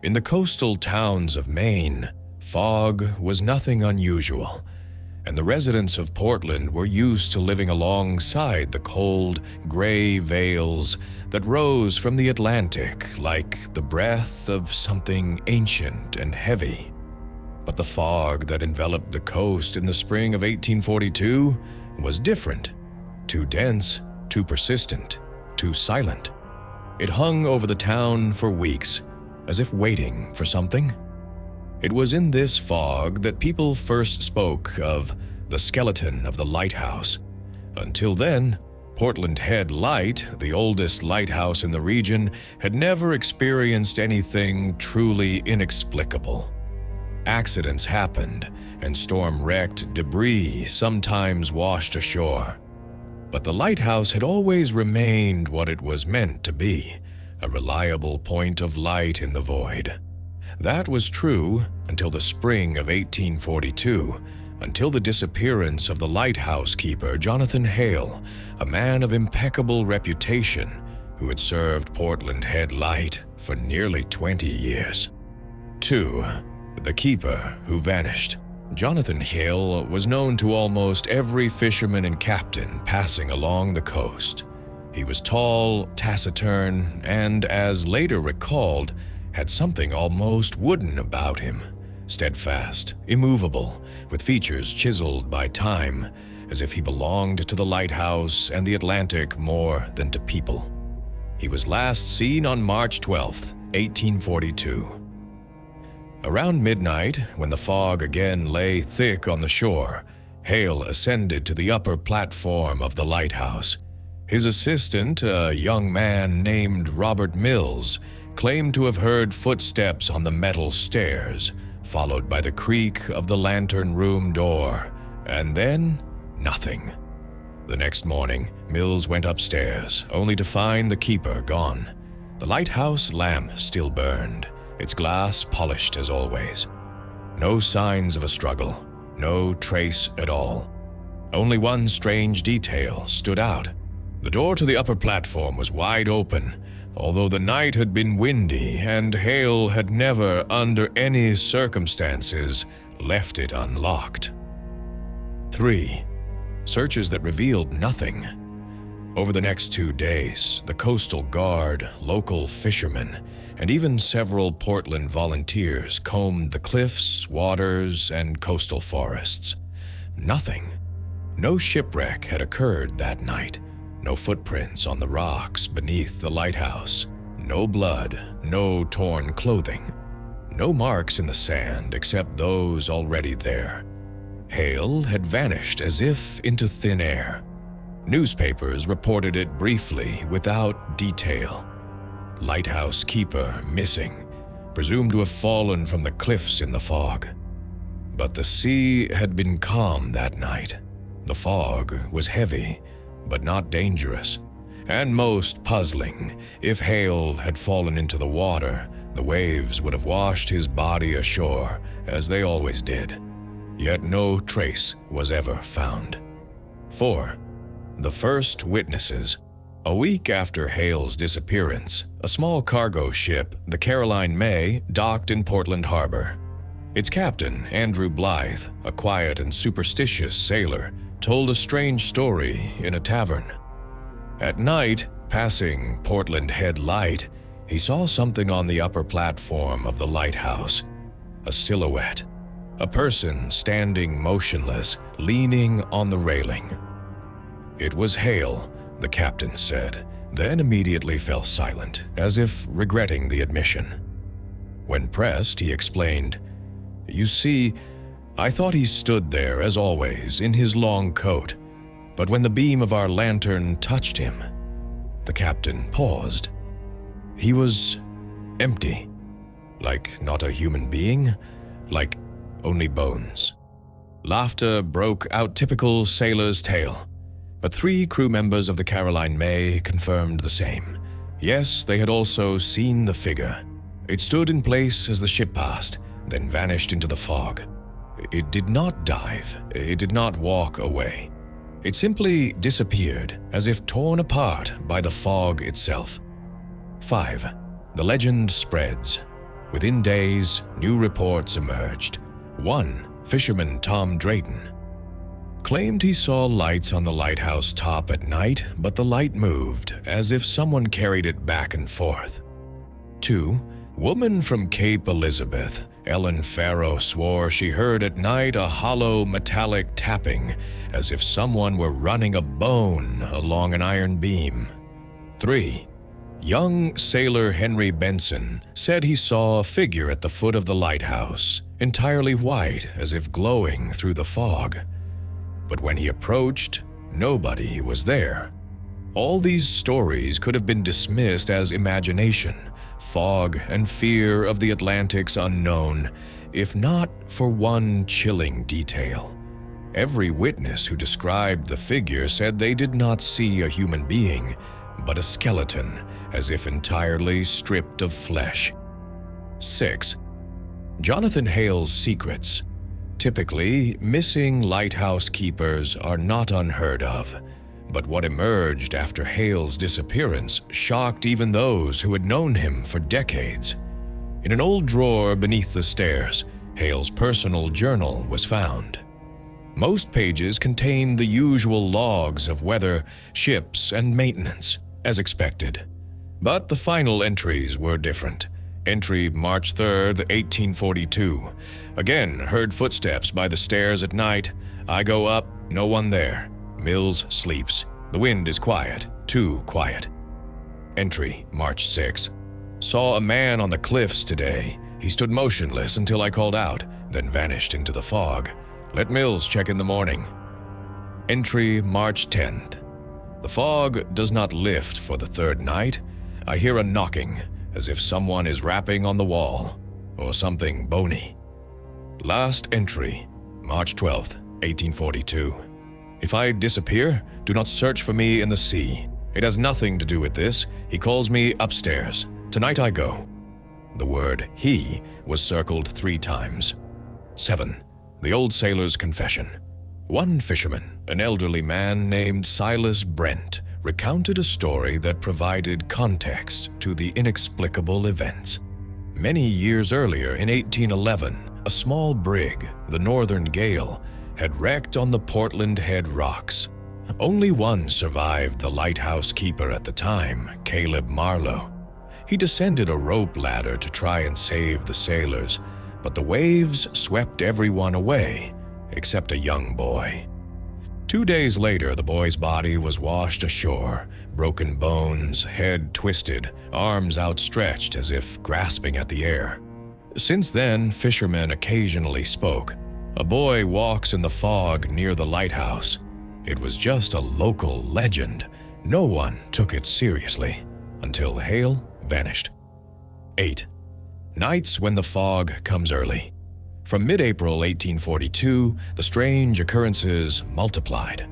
In the coastal towns of Maine, fog was nothing unusual, and the residents of Portland were used to living alongside the cold, gray veils that rose from the Atlantic like the breath of something ancient and heavy. But the fog that enveloped the coast in the spring of 1842 was different. Too dense, too persistent, too silent. It hung over the town for weeks, as if waiting for something. It was in this fog that people first spoke of the skeleton of the lighthouse. Until then, Portland Head Light, the oldest lighthouse in the region, had never experienced anything truly inexplicable. Accidents happened, and storm-wrecked debris sometimes washed ashore. But the lighthouse had always remained what it was meant to be, a reliable point of light in the void. That was true until the spring of 1842, until the disappearance of the lighthouse keeper Jonathan Hale, a man of impeccable reputation who had served Portland Head Light for nearly 20 years. 2. The keeper who vanished. Jonathan Hale was known to almost every fisherman and captain passing along the coast. He was tall, taciturn, and, as later recalled, had something almost wooden about him, steadfast, immovable, with features chiseled by time, as if he belonged to the lighthouse and the Atlantic more than to people. He was last seen on March 12, 1842. Around midnight, when the fog again lay thick on the shore, Hale ascended to the upper platform of the lighthouse. His assistant, a young man named Robert Mills, claimed to have heard footsteps on the metal stairs, followed by the creak of the lantern room door, and then nothing. The next morning, Mills went upstairs, only to find the keeper gone. The lighthouse lamp still burned, its glass polished as always. No signs of a struggle, no trace at all. Only one strange detail stood out. The door to the upper platform was wide open, although the night had been windy and Hale had never, under any circumstances, left it unlocked. 3. Searches that revealed nothing. Over the next 2 days, the Coastal Guard, local fishermen, and even several Portland volunteers combed the cliffs, waters, and coastal forests. Nothing. No shipwreck had occurred that night. No footprints on the rocks beneath the lighthouse. No blood, no torn clothing. No marks in the sand except those already there. Hale had vanished as if into thin air. Newspapers reported it briefly, without detail. Lighthouse keeper missing, presumed to have fallen from the cliffs in the fog. But the sea had been calm that night. The fog was heavy, but not dangerous, and most puzzling. If Hale had fallen into the water, the waves would have washed his body ashore, as they always did. Yet no trace was ever found. 4. The first witnesses. A week after Hale's disappearance, a small cargo ship, the Caroline May, docked in Portland Harbor. Its captain, Andrew Blythe, a quiet and superstitious sailor, told a strange story in a tavern. At night, passing Portland Head Light, he saw something on the upper platform of the lighthouse. A silhouette. A person standing motionless, leaning on the railing. It was Hale, the captain said, then immediately fell silent, as if regretting the admission. When pressed, he explained, "You see, I thought he stood there as always, in his long coat, but when the beam of our lantern touched him..." The captain paused. He was empty, like not a human being, like only bones. Laughter broke out, typical sailor's tale, but 3 crew members of the Caroline May confirmed the same. Yes, they had also seen the figure. It stood in place as the ship passed, then vanished into the fog. It did not dive. It did not walk away. It simply disappeared, as if torn apart by the fog itself. 5. The legend spreads. Within days, new reports emerged. One, fisherman Tom Drayton, claimed he saw lights on the lighthouse top at night, but the light moved, as if someone carried it back and forth. 2. Woman from Cape Elizabeth, Ellen Farrow, swore she heard at night a hollow metallic tapping, as if someone were running a bone along an iron beam. 3. Young sailor Henry Benson said he saw a figure at the foot of the lighthouse, entirely white, as if glowing through the fog. But when he approached, nobody was there. All these stories could have been dismissed as imagination, fog, and fear of the Atlantic's unknown, if not for one chilling detail. Every witness who described the figure said they did not see a human being, but a skeleton, as if entirely stripped of flesh. 6. Jonathan Hale's secrets. Typically, missing lighthouse keepers are not unheard of, but what emerged after Hale's disappearance shocked even those who had known him for decades. In an old drawer beneath the stairs, Hale's personal journal was found. Most pages contained the usual logs of weather, ships, and maintenance, as expected. But the final entries were different. Entry March 3rd, 1842. Again, heard footsteps by the stairs at night. I go up, no one there. Mills sleeps. The wind is quiet, too quiet. Entry March 6. Saw a man on the cliffs today. He stood motionless until I called out, then vanished into the fog. Let Mills check in the morning. Entry March 10th. The fog does not lift for the third night. I hear a knocking, as if someone is rapping on the wall, or something bony. Last entry, March 12th, 1842. If I disappear, do not search for me in the sea. It has nothing to do with this. He calls me upstairs. Tonight I go. The word he was circled 3 times. 7. The old sailor's confession. One fisherman, an elderly man named Silas Brent, recounted a story that provided context to the inexplicable events. Many years earlier, in 1811, a small brig, the Northern Gale, had wrecked on the Portland Head rocks. Only one survived the lighthouse keeper at the time, Caleb Marlowe. He descended a rope ladder to try and save the sailors, but the waves swept everyone away, except a young boy. 2 days later, the boy's body was washed ashore, broken bones, head twisted, arms outstretched as if grasping at the air. Since then, fishermen occasionally spoke. A boy walks in the fog near the lighthouse. It was just a local legend. No one took it seriously, until Hale vanished. 8. Nights when the fog comes early. From mid-April 1842, the strange occurrences multiplied.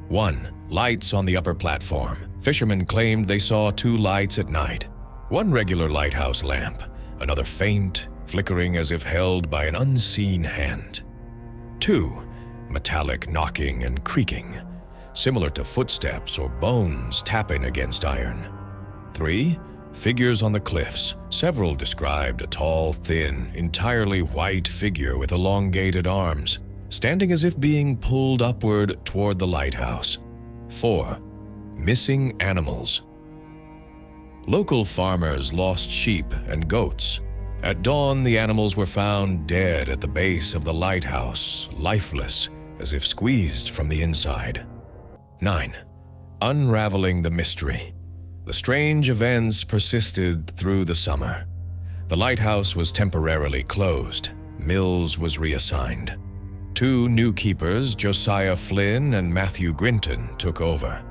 1. Lights on the upper platform. Fishermen claimed they saw 2 lights at night. One regular lighthouse lamp, another faint, flickering as if held by an unseen hand. 2. Metallic knocking and creaking, similar to footsteps or bones tapping against iron. 3. Figures on the cliffs. Several described a tall, thin, entirely white figure with elongated arms, standing as if being pulled upward toward the lighthouse. 4. Missing animals. Local farmers lost sheep and goats. At dawn, the animals were found dead at the base of the lighthouse, lifeless, as if squeezed from the inside. 9. Unraveling the mystery. The strange events persisted through the summer. The lighthouse was temporarily closed. Mills was reassigned. 2 new keepers, Josiah Flynn and Matthew Grinton, took over.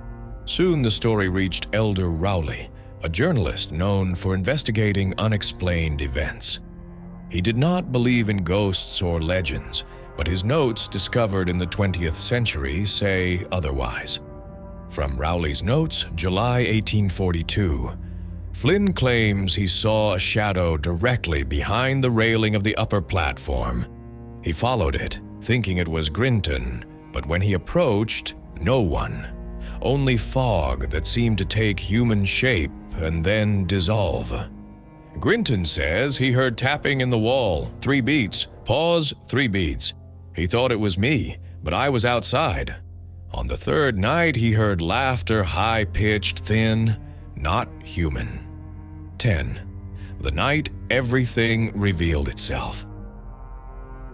Soon the story reached Elder Rowley, a journalist known for investigating unexplained events. He did not believe in ghosts or legends, but his notes discovered in the 20th century say otherwise. From Rowley's notes, July 1842, Flynn claims he saw a shadow directly behind the railing of the upper platform. He followed it, thinking it was Grinton, but when he approached, no one. Only fog that seemed to take human shape and then dissolve. Grinton says he heard tapping in the wall, 3 beats, pause, 3 beats. He thought it was me, but I was outside. On the 3rd night, he heard laughter, high-pitched, thin, not human. 10. The night everything revealed itself.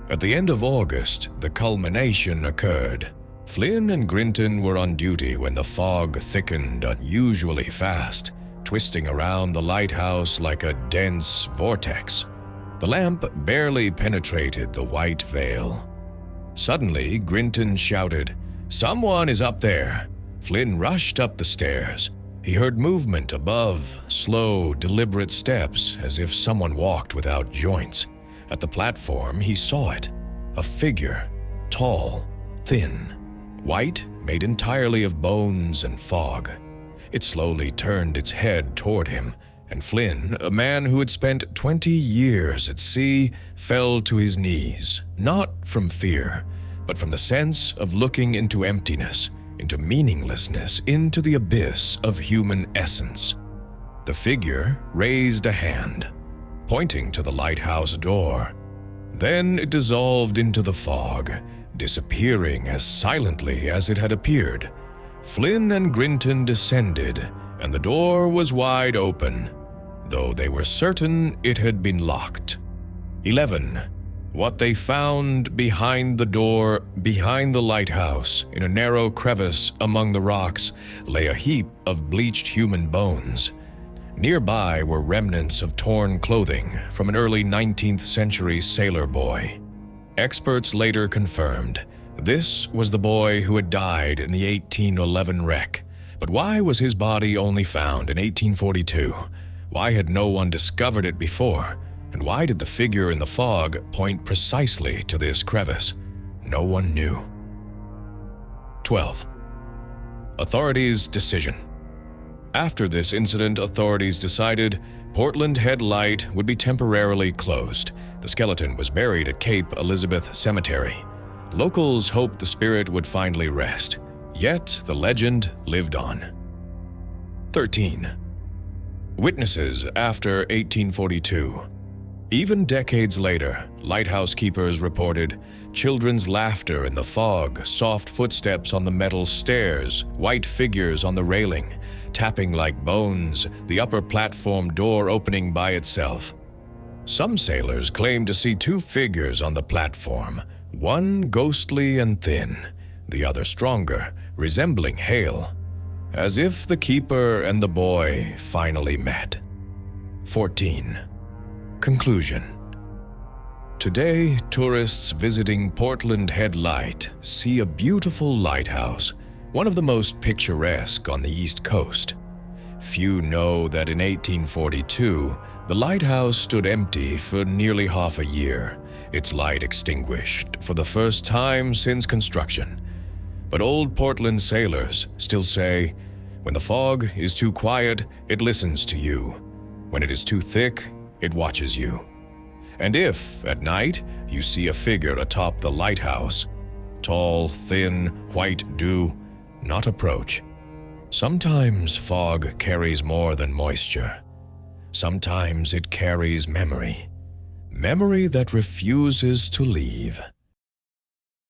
At the end of August, the culmination occurred. Flynn and Grinton were on duty when the fog thickened unusually fast, twisting around the lighthouse like a dense vortex. The lamp barely penetrated the white veil. Suddenly, Grinton shouted, "Someone is up there!" Flynn rushed up the stairs. He heard movement above, slow, deliberate steps, as if someone walked without joints. At the platform, he saw it. A figure, tall, thin, white, made entirely of bones and fog. It slowly turned its head toward him, and Flynn, a man who had spent 20 years at sea, fell to his knees, not from fear, but from the sense of looking into emptiness, into meaninglessness, into the abyss of human essence. The figure raised a hand, pointing to the lighthouse door. Then it dissolved into the fog, disappearing as silently as it had appeared. Flynn and Grinton descended, and the door was wide open, though they were certain it had been locked. 11. What they found behind the door, behind the lighthouse, in a narrow crevice among the rocks, lay a heap of bleached human bones. Nearby were remnants of torn clothing from an early 19th century sailor boy. Experts later confirmed this was the boy who had died in the 1811 wreck. But why was his body only found in 1842? Why had no one discovered it before? And why did the figure in the fog point precisely to this crevice? No one knew. 12. Authorities' decision. After this incident, authorities decided Portland Head Light would be temporarily closed. The skeleton was buried at Cape Elizabeth Cemetery. Locals hoped the spirit would finally rest, yet the legend lived on. 13. Witnesses after 1842. Even decades later, lighthouse keepers reported children's laughter in the fog, soft footsteps on the metal stairs, white figures on the railing, tapping like bones, the upper platform door opening by itself. Some sailors claimed to see 2 figures on the platform, one ghostly and thin, the other stronger, resembling Hale, as if the keeper and the boy finally met. 14. Conclusion. Today, tourists visiting Portland Head Light see a beautiful lighthouse, one of the most picturesque on the East Coast. Few know that in 1842, the lighthouse stood empty for nearly half a year, its light extinguished for the first time since construction. But old Portland sailors still say, when the fog is too quiet, it listens to you. When it is too thick, it watches you. And if, at night, you see a figure atop the lighthouse, tall, thin, white dew, not approach. Sometimes fog carries more than moisture. Sometimes it carries memory. Memory that refuses to leave.